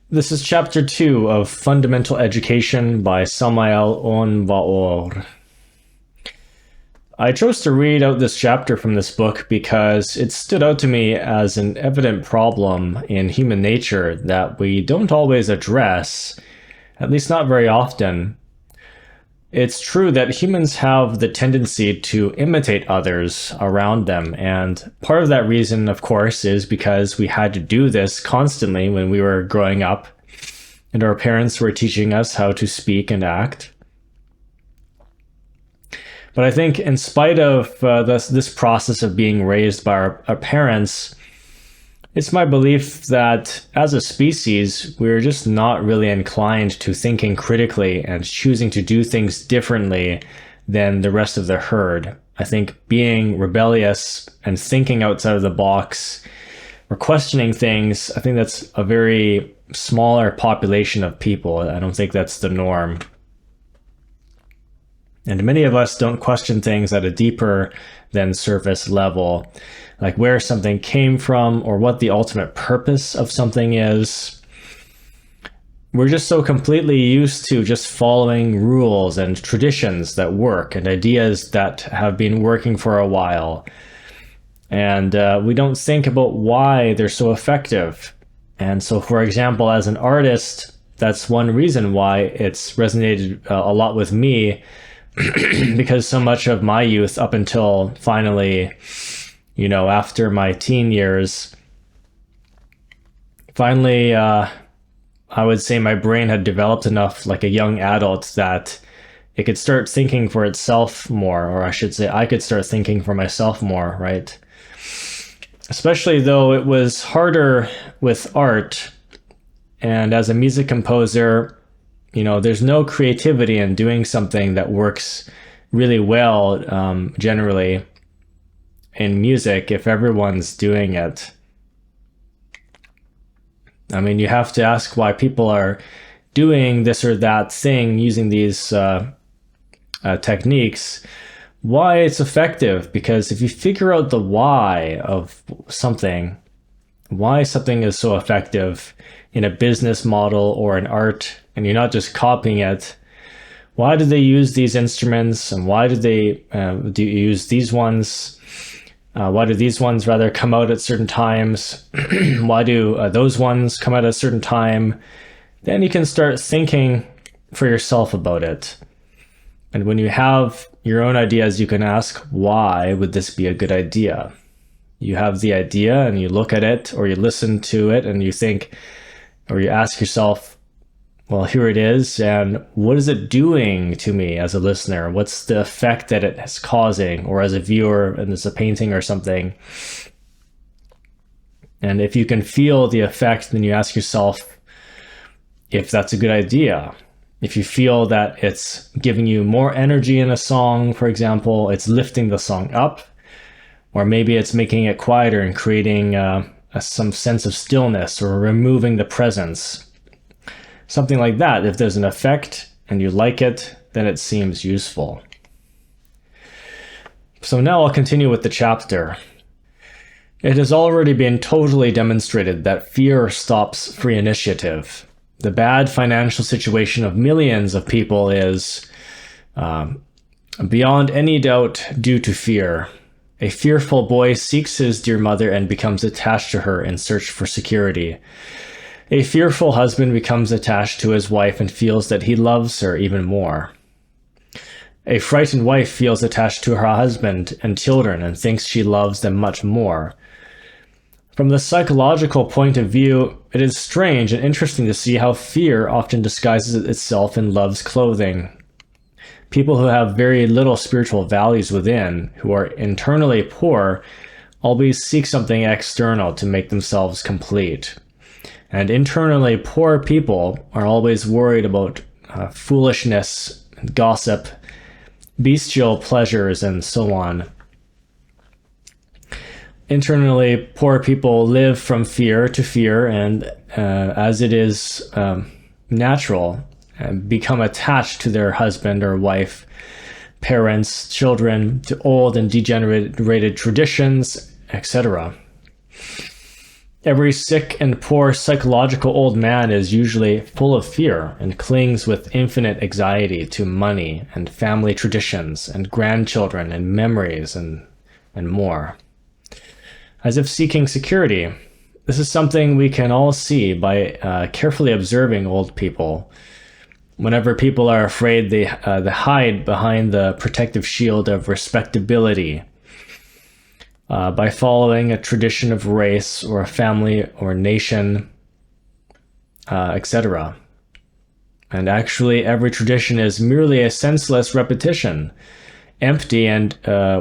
This is chapter 2 of Fundamental Education by Samael on Weor. I chose to read out this chapter from this book because it stood out to me as an evident problem in human nature that we don't always address, at least not very often. It's true that humans have the tendency to imitate others around them, and part of that reason, of course, is because we had to do this constantly when we were growing up, and our parents were teaching us how to speak and act. But I think in spite of this process of being raised by our parents, it's my belief that as a species, we're just not really inclined to thinking critically and choosing to do things differently than the rest of the herd. I think being rebellious and thinking outside of the box or questioning things, I think that's a very smaller population of people. I don't think that's the norm. And many of us don't question things at a deeper than surface level, like where something came from or what the ultimate purpose of something is. We're just so completely used to just following rules and traditions that work and ideas that have been working for a while. And we don't think about why they're so effective. And so, for example, as an artist, that's one reason why it's resonated a lot with me, because so much of my youth up until finally, after my teen years, finally, I would say my brain had developed enough like a young adult that it could start thinking for itself more, or I should say I could start thinking for myself more, right? Especially though it was harder with art, and as a music composer, there's no creativity in doing something that works really well, generally, in music if everyone's doing it. I mean, you have to ask why people are doing this or that thing using these techniques, why it's effective. Because if you figure out the why of something, why something is so effective in a business model or in art, and you're not just copying it, why do they use these instruments, and why do they use these ones? Why do these ones rather come out at certain times? Why do those ones come out at a certain time? Then you can start thinking for yourself about it. And when you have your own ideas, you can ask, why would this be a good idea? You have the idea and you look at it, or you listen to it and you think, or you ask yourself, well, here it is, and what is it doing to me as a listener? What's the effect that it is causing, or as a viewer, and it's a painting or something? And if you can feel the effect, then you ask yourself if that's a good idea. If you feel that it's giving you more energy in a song, for example, it's lifting the song up, or maybe it's making it quieter and creating some sense of stillness, or removing the presence. Something like that. If there's an effect and you like it, then it seems useful. So now I'll continue with the chapter. It has already been totally demonstrated that fear stops free initiative. The bad financial situation of millions of people is, beyond any doubt, due to fear. A fearful boy seeks his dear mother and becomes attached to her in search for security. A fearful husband becomes attached to his wife and feels that he loves her even more. A frightened wife feels attached to her husband and children and thinks she loves them much more. From the psychological point of view, it is strange and interesting to see how fear often disguises itself in love's clothing. People who have very little spiritual values within, who are internally poor, always seek something external to make themselves complete. And internally poor people are always worried about foolishness, gossip, bestial pleasures, and so on. Internally poor people live from fear to fear, and as it is natural, become attached to their husband or wife, parents, children, to old and degenerated traditions, etc. Every sick and poor psychological old man is usually full of fear and clings with infinite anxiety to money and family traditions and grandchildren and memories and more, as if seeking security. This is something we can all see by carefully observing old people. Whenever people are afraid, they hide behind the protective shield of respectability, by following a tradition of race or a family or nation, etc. And actually, every tradition is merely a senseless repetition, empty and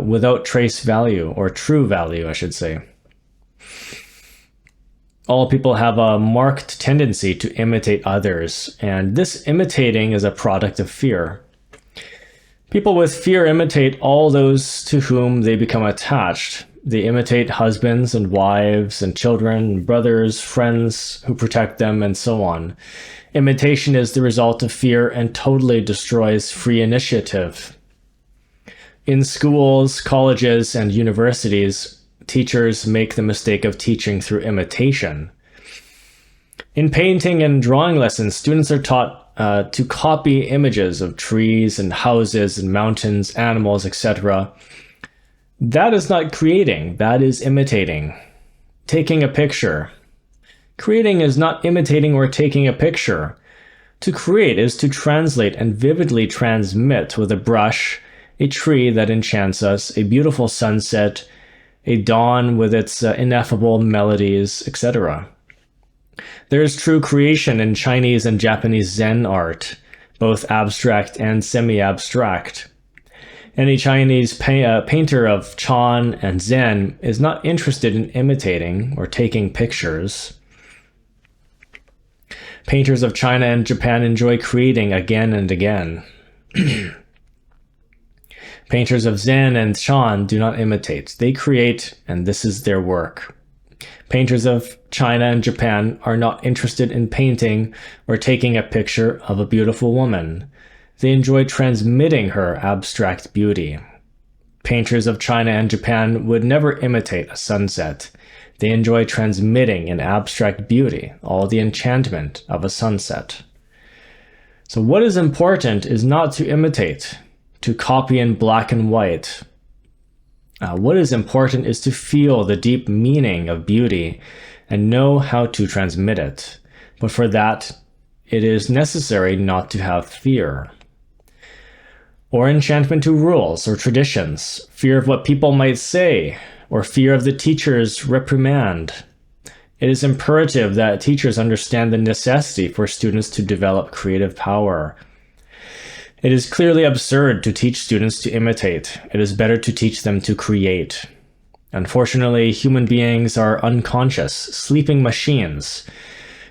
without trace value, or true value, I should say. All people have a marked tendency to imitate others, and this imitating is a product of fear. People with fear imitate all those to whom they become attached. They imitate husbands and wives and children and brothers, friends who protect them, and so on. Imitation is the result of fear and totally destroys free initiative. In schools, colleges, and universities, teachers make the mistake of teaching through imitation. In painting and drawing lessons, students are taught to copy images of trees and houses and mountains, animals, etc. That is not creating, that is imitating. Taking a picture. Creating is not imitating or taking a picture. To create is to translate and vividly transmit with a brush a tree that enchants us, a beautiful sunset, a dawn with its ineffable melodies, etc. There is true creation in Chinese and Japanese Zen art, both abstract and semi-abstract. Any Chinese painter of Chan and Zen is not interested in imitating or taking pictures. Painters of China and Japan enjoy creating again and again. Painters of Zen and Chan do not imitate. They create, and this is their work. Painters of China and Japan are not interested in painting or taking a picture of a beautiful woman. They enjoy transmitting her abstract beauty. Painters of China and Japan would never imitate a sunset. They enjoy transmitting in abstract beauty all the enchantment of a sunset. So what is important is not to imitate, to copy in black and white. What is important is to feel the deep meaning of beauty and know how to transmit it. But for that, it is necessary not to have fear. Or enchantment to rules or traditions, fear of what people might say, or fear of the teacher's reprimand. It is imperative that teachers understand the necessity for students to develop creative power. It is clearly absurd to teach students to imitate. It is better to teach them to create. Unfortunately, human beings are unconscious, sleeping machines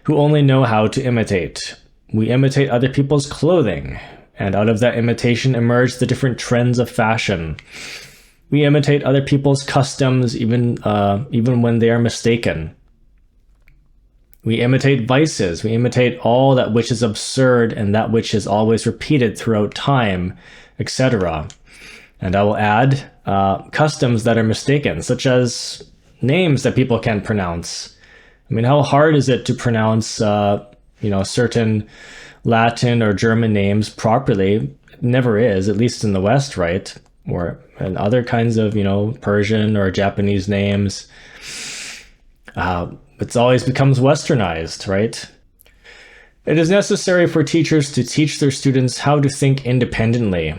who only know how to imitate. We imitate other people's clothing, and out of that imitation emerge the different trends of fashion. We imitate other people's customs even when they are mistaken. We imitate vices. We imitate all that which is absurd and that which is always repeated throughout time, etc. And I will add customs that are mistaken, such as names that people can't pronounce. I mean, how hard is it to pronounce, certain Latin or German names properly? It never is, at least in the West, right? Or in other kinds of, Persian or Japanese names. It always becomes westernized, right? It is necessary for teachers to teach their students how to think independently.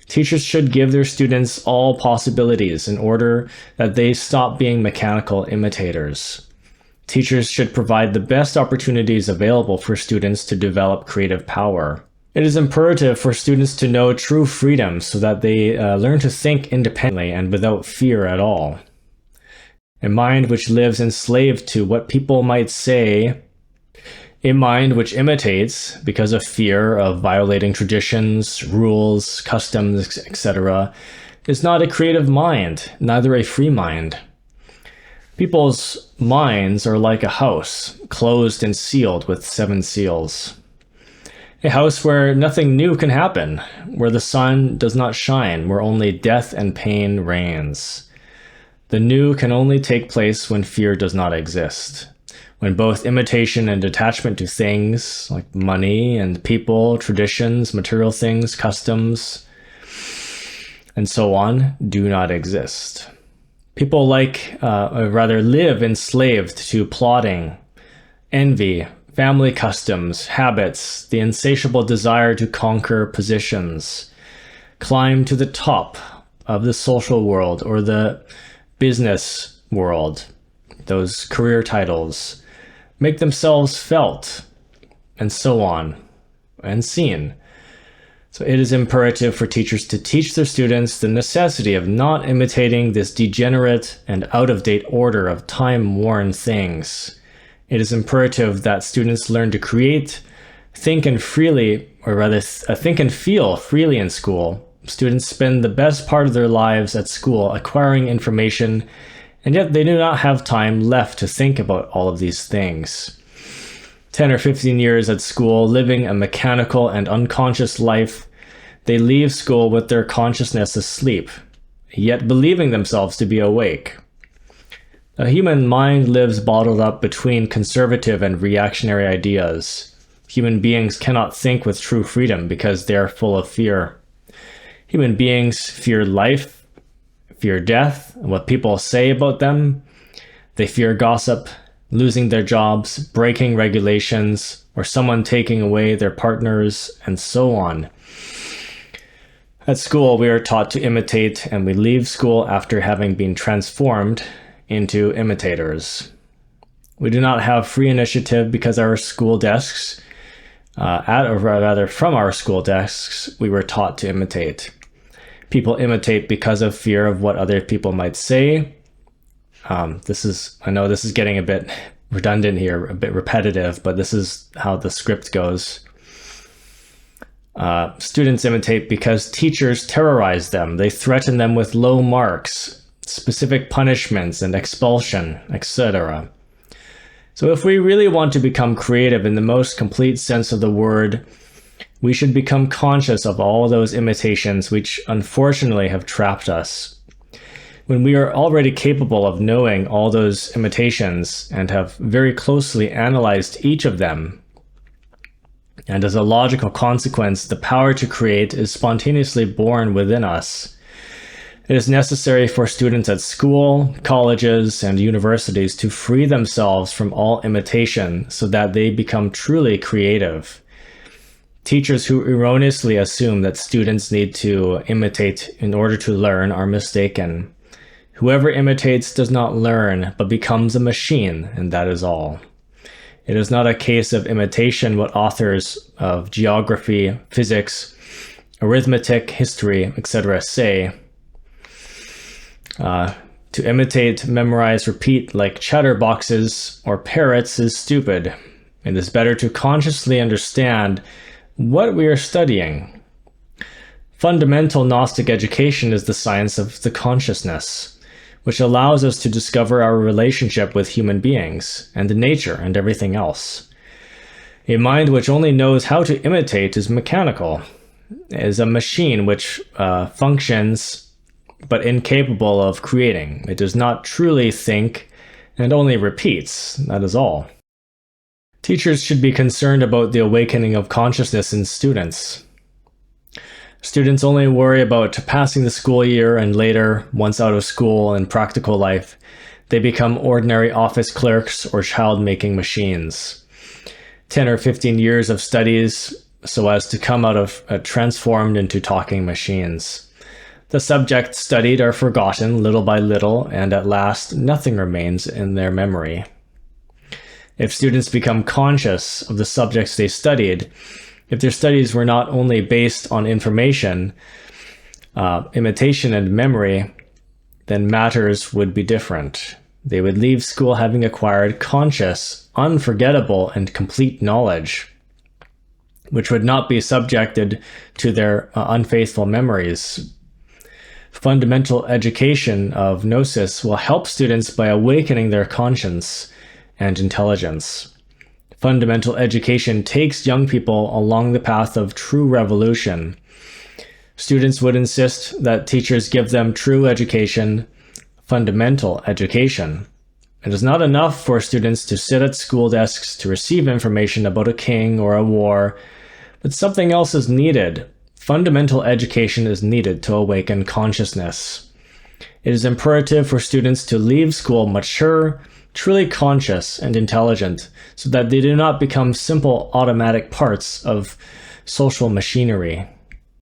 Teachers should give their students all possibilities in order that they stop being mechanical imitators. Teachers should provide the best opportunities available for students to develop creative power. It is imperative for students to know true freedom so that they learn to think independently and without fear at all. A mind which lives enslaved to what people might say, a mind which imitates because of fear of violating traditions, rules, customs, etc., is not a creative mind, neither a free mind. People's minds are like a house, closed and sealed with 7 seals. A house where nothing new can happen, where the sun does not shine, where only death and pain reigns. The new can only take place when fear does not exist. When both imitation and attachment to things like money and people, traditions, material things, customs, and so on do not exist. People live enslaved to plotting, envy, family customs, habits, the insatiable desire to conquer positions, climb to the top of the social world or the business world, those career titles, make themselves felt, and so on, and seen. So it is imperative for teachers to teach their students the necessity of not imitating this degenerate and out-of-date order of time-worn things. It is imperative that students learn to create, think and feel freely in school. Students spend the best part of their lives at school acquiring information, and yet they do not have time left to think about all of these things. 10 or 15 years at school, living a mechanical and unconscious life, they leave school with their consciousness asleep, yet believing themselves to be awake. The human mind lives bottled up between conservative and reactionary ideas. Human beings cannot think with true freedom because they are full of fear. Human beings fear life, fear death, and what people say about them. They fear gossip, losing their jobs, breaking regulations, or someone taking away their partners, and so on. At school, we are taught to imitate, and we leave school after having been transformed into imitators. We do not have free initiative because our school desks, from our school desks, we were taught to imitate. People imitate because of fear of what other people might say. I know this is getting a bit redundant here, a bit repetitive, but this is how the script goes. Students imitate because teachers terrorize them. They threaten them with low marks, specific punishments and expulsion, etc. So if we really want to become creative in the most complete sense of the word, we should become conscious of all those imitations which unfortunately have trapped us. When we are already capable of knowing all those imitations and have very closely analyzed each of them, and as a logical consequence, the power to create is spontaneously born within us, it is necessary for students at school, colleges, and universities to free themselves from all imitation so that they become truly creative. Teachers who erroneously assume that students need to imitate in order to learn are mistaken. Whoever imitates does not learn, but becomes a machine, and that is all. It is not a case of imitation what authors of geography, physics, arithmetic, history, etc. say. To imitate, memorize, repeat like chatterboxes or parrots is stupid. It is better to consciously understand what we are studying. Fundamental Gnostic education is the science of the consciousness, which allows us to discover our relationship with human beings and nature and everything else. A mind which only knows how to imitate is mechanical, is a machine which functions but incapable of creating. It does not truly think and only repeats, that is all. Teachers should be concerned about the awakening of consciousness in students. Students only worry about passing the school year, and later, once out of school and practical life, they become ordinary office clerks or child-making machines. 10 or 15 years of studies so as to come out of transformed into talking machines. The subjects studied are forgotten little by little, and at last nothing remains in their memory. If students become conscious of the subjects they studied, if their studies were not only based on information, imitation and memory, then matters would be different. They would leave school having acquired conscious, unforgettable, and complete knowledge, which would not be subjected to their unfaithful memories. Fundamental education of Gnosis will help students by awakening their conscience and intelligence. Fundamental education takes young people along the path of true revolution. Students would insist that teachers give them true education, fundamental education. It is not enough for students to sit at school desks to receive information about a king or a war, but something else is needed. Fundamental education is needed to awaken consciousness. It is imperative for students to leave school mature, truly conscious and intelligent, so that they do not become simple automatic parts of social machinery.